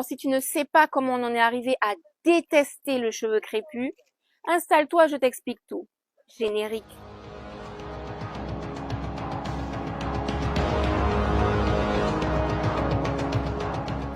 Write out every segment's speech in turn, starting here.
si tu ne sais pas comment on en est arrivé à détester le cheveu crépus, installe-toi, je t'explique tout. Générique.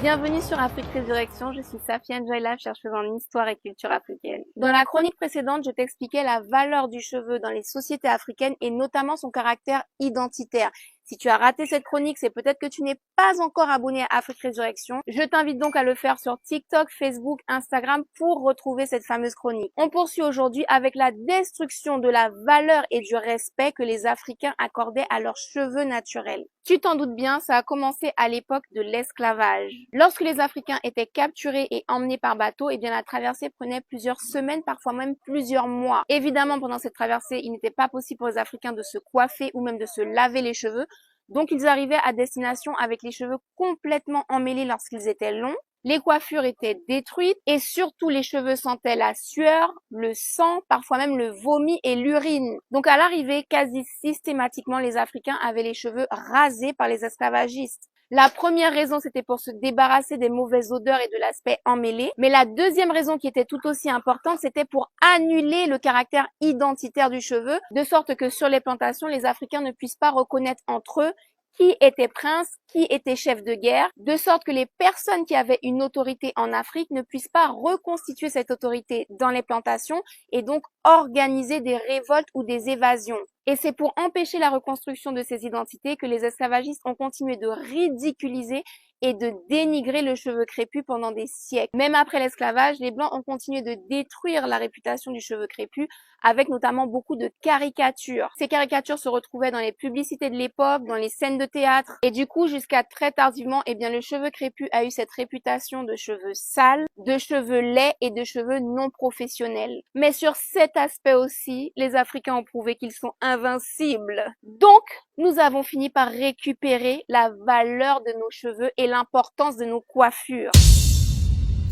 Bienvenue sur Afrique Résurrection, je suis Safia Njaila, chercheuse en histoire et culture africaine. Dans la chronique précédente, je t'expliquais la valeur du cheveu dans les sociétés africaines et notamment son caractère identitaire. Si tu as raté cette chronique, c'est peut-être que tu n'es pas encore abonné à Afrique Résurrection. Je t'invite donc à le faire sur TikTok, Facebook, Instagram pour retrouver cette fameuse chronique. On poursuit aujourd'hui avec la destruction de la valeur et du respect que les Africains accordaient à leurs cheveux naturels. Tu t'en doutes bien, ça a commencé à l'époque de l'esclavage. Lorsque les Africains étaient capturés et emmenés par bateau, eh bien la traversée prenait plusieurs semaines, parfois même plusieurs mois. Évidemment, pendant cette traversée, il n'était pas possible pour les Africains de se coiffer ou même de se laver les cheveux. Donc ils arrivaient à destination avec les cheveux complètement emmêlés lorsqu'ils étaient longs. Les coiffures étaient détruites et surtout les cheveux sentaient la sueur, le sang, parfois même le vomi et l'urine. Donc à l'arrivée, quasi systématiquement, les Africains avaient les cheveux rasés par les esclavagistes. La première raison, c'était pour se débarrasser des mauvaises odeurs et de l'aspect emmêlé. Mais la deuxième raison qui était tout aussi importante, c'était pour annuler le caractère identitaire du cheveu, de sorte que sur les plantations, les Africains ne puissent pas reconnaître entre eux qui était prince, qui était chef de guerre, de sorte que les personnes qui avaient une autorité en Afrique ne puissent pas reconstituer cette autorité dans les plantations et donc organiser des révoltes ou des évasions. Et c'est pour empêcher la reconstruction de ces identités que les esclavagistes ont continué de ridiculiser et de dénigrer le cheveu crépus pendant des siècles. Même après l'esclavage, les Blancs ont continué de détruire la réputation du cheveu crépus avec notamment beaucoup de caricatures. Ces caricatures se retrouvaient dans les publicités de l'époque, dans les scènes de théâtre. Et du coup, jusqu'à très tardivement, eh bien, le cheveu crépus a eu cette réputation de cheveux sales, de cheveux laids et de cheveux non professionnels. Mais sur cet aspect aussi, les Africains ont prouvé qu'ils sont invincibles. Donc, nous avons fini par récupérer la valeur de nos cheveux et l'importance de nos coiffures.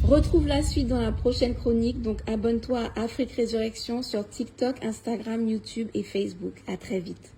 Retrouve la suite dans la prochaine chronique, donc abonne-toi à Afrique Résurrection sur TikTok, Instagram, YouTube et Facebook. À très vite.